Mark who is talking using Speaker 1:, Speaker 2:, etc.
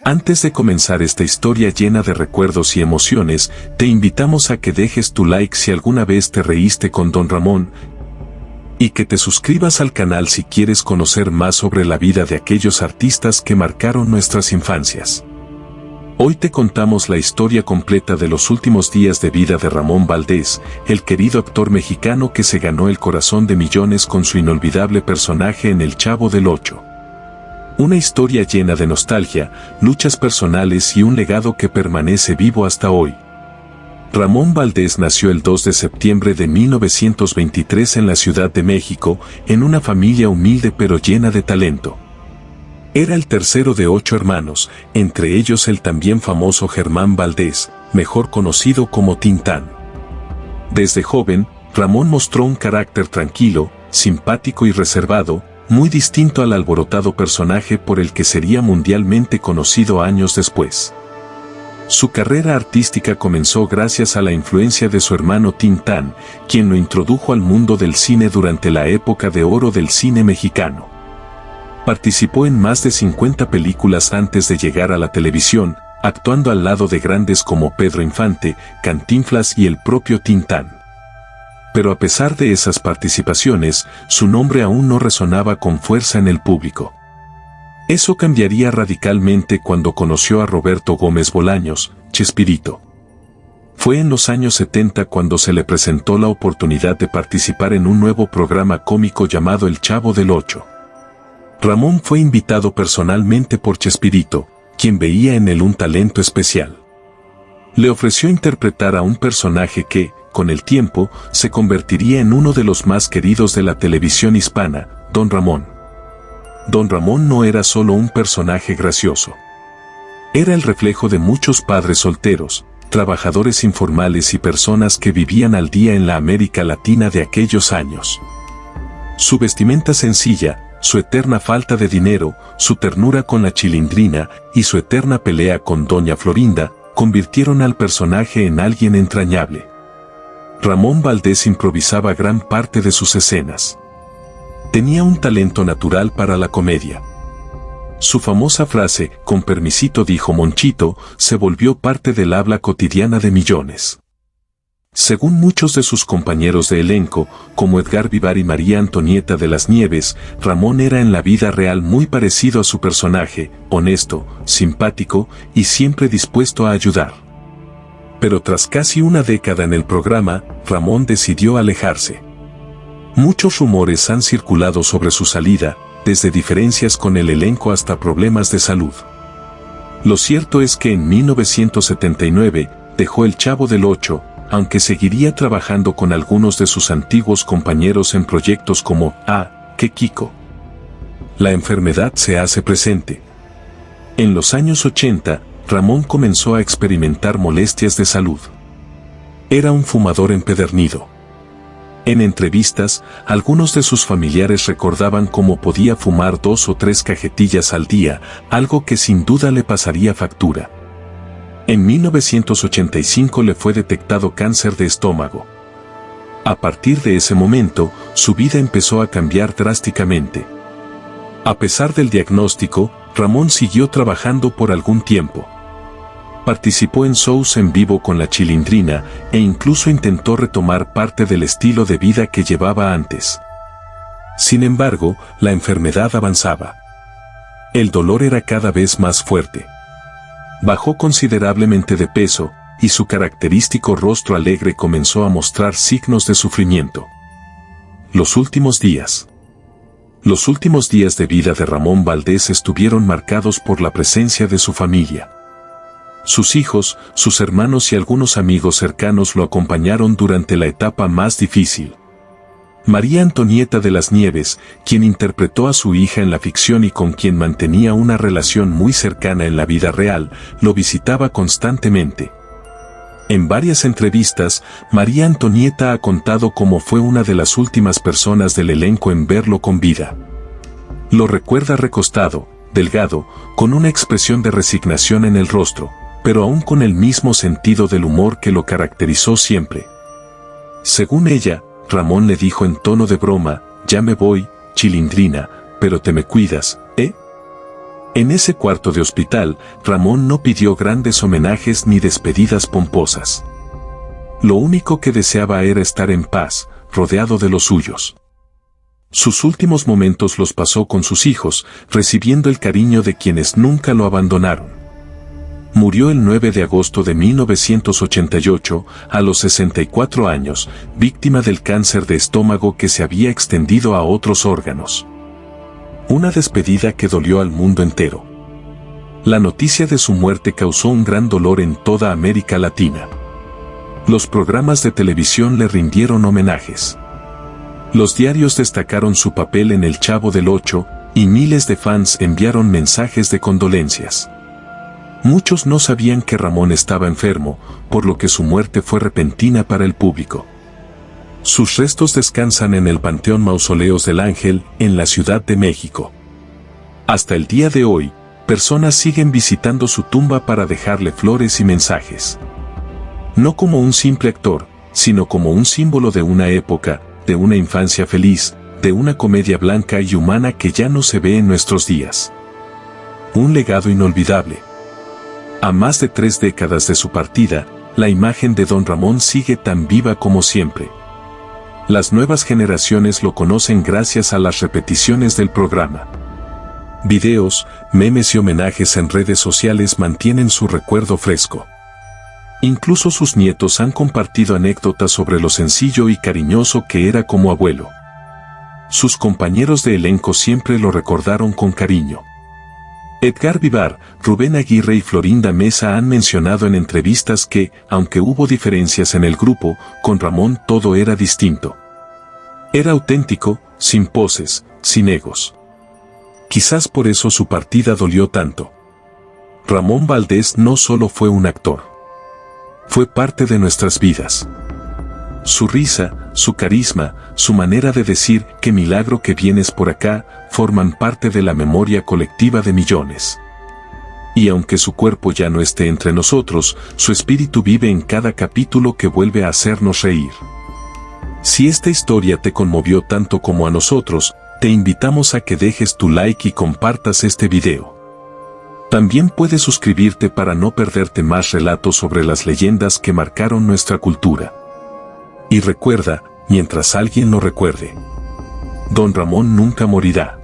Speaker 1: Antes de comenzar esta historia llena de recuerdos y emociones, te invitamos a que dejes tu like si alguna vez te reíste con Don Ramón y que te suscribas al canal si quieres conocer más sobre la vida de aquellos artistas que marcaron nuestras infancias. Hoy te contamos la historia completa de los últimos días de vida de Ramón Valdés, el querido actor mexicano que se ganó el corazón de millones con su inolvidable personaje en El Chavo del Ocho. Una historia llena de nostalgia, luchas personales y un legado que permanece vivo hasta hoy. Ramón Valdés nació el 2 de septiembre de 1923 en la Ciudad de México, en una familia humilde pero llena de talento. Era el tercero de 8 hermanos, entre ellos el también famoso Germán Valdés, mejor conocido como Tintán. Desde joven, Ramón mostró un carácter tranquilo, simpático y reservado, muy distinto al alborotado personaje por el que sería mundialmente conocido años después. Su carrera artística comenzó gracias a la influencia de su hermano Tintán, quien lo introdujo al mundo del cine durante la época de oro del cine mexicano. Participó en más de 50 películas antes de llegar a la televisión, actuando al lado de grandes como Pedro Infante, Cantinflas y el propio Tintán. Pero a pesar de esas participaciones, su nombre aún no resonaba con fuerza en el público. Eso cambiaría radicalmente cuando conoció a Roberto Gómez Bolaños, Chespirito. Fue en los años 70 cuando se le presentó la oportunidad de participar en un nuevo programa cómico llamado El Chavo del Ocho. Ramón fue invitado personalmente por Chespirito, quien veía en él un talento especial. Le ofreció interpretar a un personaje que, con el tiempo, se convertiría en uno de los más queridos de la televisión hispana, Don Ramón. Don Ramón no era solo un personaje gracioso. Era el reflejo de muchos padres solteros, trabajadores informales y personas que vivían al día en la América Latina de aquellos años. Su vestimenta sencilla, su eterna falta de dinero, su ternura con la Chilindrina y su eterna pelea con Doña Florinda, convirtieron al personaje en alguien entrañable. Ramón Valdés improvisaba gran parte de sus escenas. Tenía un talento natural para la comedia. Su famosa frase, "con permisito dijo Monchito", se volvió parte del habla cotidiana de millones. Según muchos de sus compañeros de elenco, como Edgar Vivar y María Antonieta de las Nieves, Ramón era en la vida real muy parecido a su personaje, honesto, simpático y siempre dispuesto a ayudar. Pero tras casi una década en el programa, Ramón decidió alejarse. Muchos rumores han circulado sobre su salida, desde diferencias con el elenco hasta problemas de salud. Lo cierto es que en 1979 dejó El Chavo del Ocho, aunque seguiría trabajando con algunos de sus antiguos compañeros en proyectos como ¡Que Kiko! La enfermedad se hace presente. En los años 80, Ramón comenzó a experimentar molestias de salud. Era un fumador empedernido. En entrevistas, algunos de sus familiares recordaban cómo podía fumar 2 o 3 cajetillas al día, algo que sin duda le pasaría factura. En 1985 le fue detectado cáncer de estómago. A partir de ese momento, su vida empezó a cambiar drásticamente. A pesar del diagnóstico, Ramón siguió trabajando por algún tiempo. Participó en shows en vivo con la Chilindrina e incluso intentó retomar parte del estilo de vida que llevaba antes. Sin embargo, la enfermedad avanzaba. El dolor era cada vez más fuerte. Bajó considerablemente de peso, y su característico rostro alegre comenzó a mostrar signos de sufrimiento. Los últimos días de vida de Ramón Valdés estuvieron marcados por la presencia de su familia. Sus hijos, sus hermanos y algunos amigos cercanos lo acompañaron durante la etapa más difícil. María Antonieta de las Nieves, quien interpretó a su hija en la ficción y con quien mantenía una relación muy cercana en la vida real, lo visitaba constantemente. En varias entrevistas, María Antonieta ha contado cómo fue una de las últimas personas del elenco en verlo con vida. Lo recuerda recostado, delgado, con una expresión de resignación en el rostro, pero aún con el mismo sentido del humor que lo caracterizó siempre. Según ella, Ramón le dijo en tono de broma: "Ya me voy, Chilindrina, pero te me cuidas, ¿eh?". En ese cuarto de hospital, Ramón no pidió grandes homenajes ni despedidas pomposas. Lo único que deseaba era estar en paz, rodeado de los suyos. Sus últimos momentos los pasó con sus hijos, recibiendo el cariño de quienes nunca lo abandonaron. Murió el 9 de agosto de 1988, a los 64 años, víctima del cáncer de estómago que se había extendido a otros órganos. Una despedida que dolió al mundo entero. La noticia de su muerte causó un gran dolor en toda América Latina. Los programas de televisión le rindieron homenajes. Los diarios destacaron su papel en El Chavo del Ocho, y miles de fans enviaron mensajes de condolencias. Muchos no sabían que Ramón estaba enfermo, por lo que su muerte fue repentina para el público. Sus restos descansan en el Panteón Mausoleos del Ángel, en la Ciudad de México. Hasta el día de hoy, personas siguen visitando su tumba para dejarle flores y mensajes. No como un simple actor, sino como un símbolo de una época, de una infancia feliz, de una comedia blanca y humana que ya no se ve en nuestros días. Un legado inolvidable. A más de 3 décadas de su partida, la imagen de Don Ramón sigue tan viva como siempre. Las nuevas generaciones lo conocen gracias a las repeticiones del programa. Videos, memes y homenajes en redes sociales mantienen su recuerdo fresco. Incluso sus nietos han compartido anécdotas sobre lo sencillo y cariñoso que era como abuelo. Sus compañeros de elenco siempre lo recordaron con cariño. Edgar Vivar, Rubén Aguirre y Florinda Mesa han mencionado en entrevistas que, aunque hubo diferencias en el grupo, con Ramón todo era distinto. Era auténtico, sin poses, sin egos. Quizás por eso su partida dolió tanto. Ramón Valdés no solo fue un actor. Fue parte de nuestras vidas. Su risa, su carisma, su manera de decir "qué milagro que vienes por acá", forman parte de la memoria colectiva de millones. Y aunque su cuerpo ya no esté entre nosotros, su espíritu vive en cada capítulo que vuelve a hacernos reír. Si esta historia te conmovió tanto como a nosotros, te invitamos a que dejes tu like y compartas este video. También puedes suscribirte para no perderte más relatos sobre las leyendas que marcaron nuestra cultura. Y recuerda, mientras alguien lo recuerde, Don Ramón nunca morirá.